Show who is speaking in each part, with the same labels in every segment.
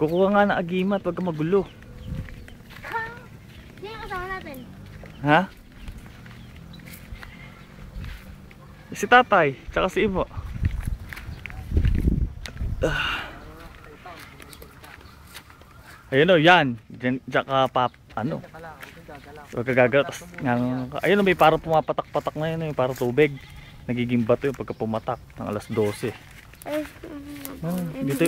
Speaker 1: Kukuha nga ng agimat, wag ka magulo.
Speaker 2: Sino kasama natin?
Speaker 1: Ha? Si tatay, tsaka si Ibo. Ayun o, yan. Diyan ka pap, ano? Huwag ka gagatas. Ayun o, may parang pumapatak-patak na yun. Yung parang tubig. Nagiging bato yun pagka pumatak ng alas 12.
Speaker 2: Ay,
Speaker 1: Dito,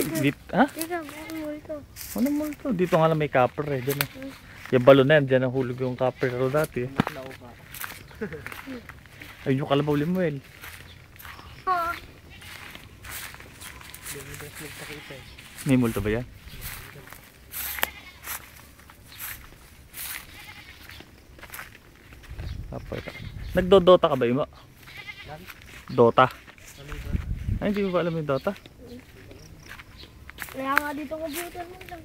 Speaker 1: ha?
Speaker 2: Teka, bakit multo?
Speaker 1: Ano mo ito? Dito nga lang may copper eh. Diyan, yung balon na yan, dyan nahulog yung copper ro dati. Ayun yung kalabaw Limuel. May multo ba yan? Nagdodota ka ba, Imo? Dota? Ay, hindi mo ba alam yung Dota?
Speaker 2: Kaya nga dito computer mo lang.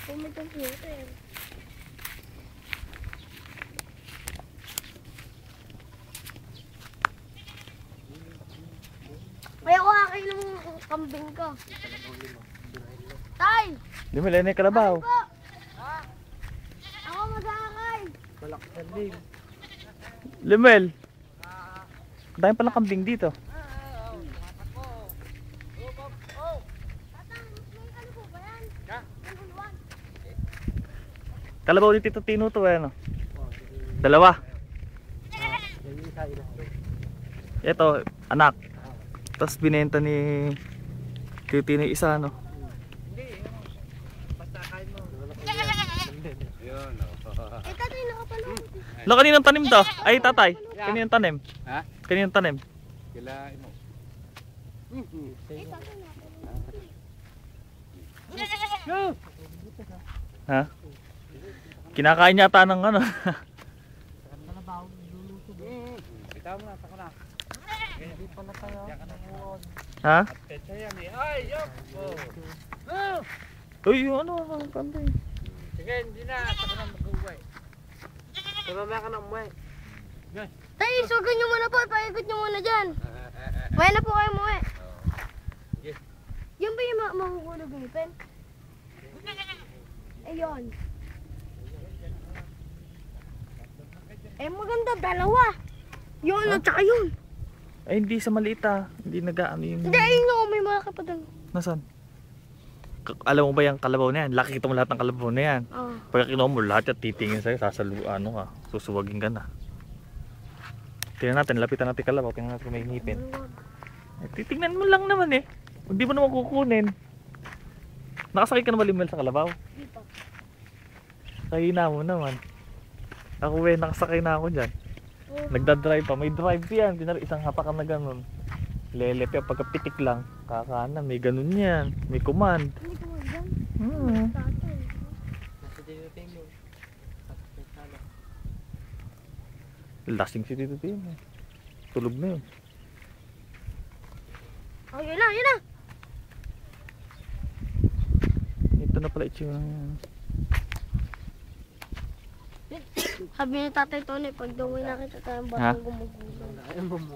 Speaker 2: Kung may computer. Kaya ko akin ng kambing ko. Tay!
Speaker 1: Limuel, ayun yung kalabaw.
Speaker 2: Ako mag-aakay!
Speaker 3: Malaksan din.
Speaker 1: Limuel! Dahil palang kambing dito.
Speaker 2: Ano po ba yan? Naguluan.
Speaker 1: Kalabaw ni Tito Tino to eh, ano? Dalawa.
Speaker 3: Yung isa ina.
Speaker 1: Ito, anak. Tapos binenta ni Tito Tino yung isa, no?
Speaker 3: Basta kain mo. Yun.
Speaker 2: Eh, tatay, nakapanood.
Speaker 1: Lo, kaninang tanim to? Ay, tatay. Kaninang tanim?
Speaker 3: Ha?
Speaker 1: Kaninang tanim?
Speaker 3: Kailain mo.
Speaker 2: Eh, tatay, nakapanood.
Speaker 1: Ha? Kinakain yata ng ano?
Speaker 3: Ikaw na, sako na. Hindi pala tayo.
Speaker 1: Ha?
Speaker 3: Petsa yan eh. Ay, yup!
Speaker 1: Uy, yung ano? Ang kambing.
Speaker 3: Sige, hindi na. Sako na mag-uwi. Sarala ka na umuwi.
Speaker 2: Tay, sugan nyo muna po. Paikot nyo muna dyan. Maya na po kayo muwi.
Speaker 3: Sige.
Speaker 2: Yan ba yung mahuhulog ng ipin? Ayun. Eh, maganda. Dalawa. Yun, at saka yun.
Speaker 1: Ay, hindi sa maliit ah. Hindi nag-ano yung...
Speaker 2: Hindi, ayun ako. May malaki pa doon.
Speaker 1: Nasaan? Alam mo ba yung kalabaw na yan? Laki kita mo lahat ng kalabaw na yan.
Speaker 2: Oh.
Speaker 1: Pagka kinuha mo lahat at titingin sa'yo, ano ka, susuwagin ka na. Tingnan natin, lapitan natin kalabaw, tingnan natin kung may ngipin. Eh, titingnan mo lang naman eh. Hindi mo naman kukunin. Nakasakay ka na Limuel sa kalabaw?
Speaker 2: Dito.
Speaker 1: Kahina mo naman. Ako nakasakay na ako dyan. Nagdadrive pa, may drive yan. Isang hapakan na ganun. Lelep yan, pagkapitik lang. Kakanan, may ganun yan. May command.
Speaker 2: Hindi ko magdan. Tatay.
Speaker 3: Nasa dito mo.
Speaker 1: Lasing si Tito Tino. Tulog na yun.
Speaker 2: Oh, yun na, yun na.
Speaker 1: Ito na pala itsura niya.
Speaker 2: Sabi ni Tatay Tony, pag daw may nakita tayong
Speaker 1: Ha?
Speaker 2: batang gumugulong.
Speaker 3: Ayun mo mo.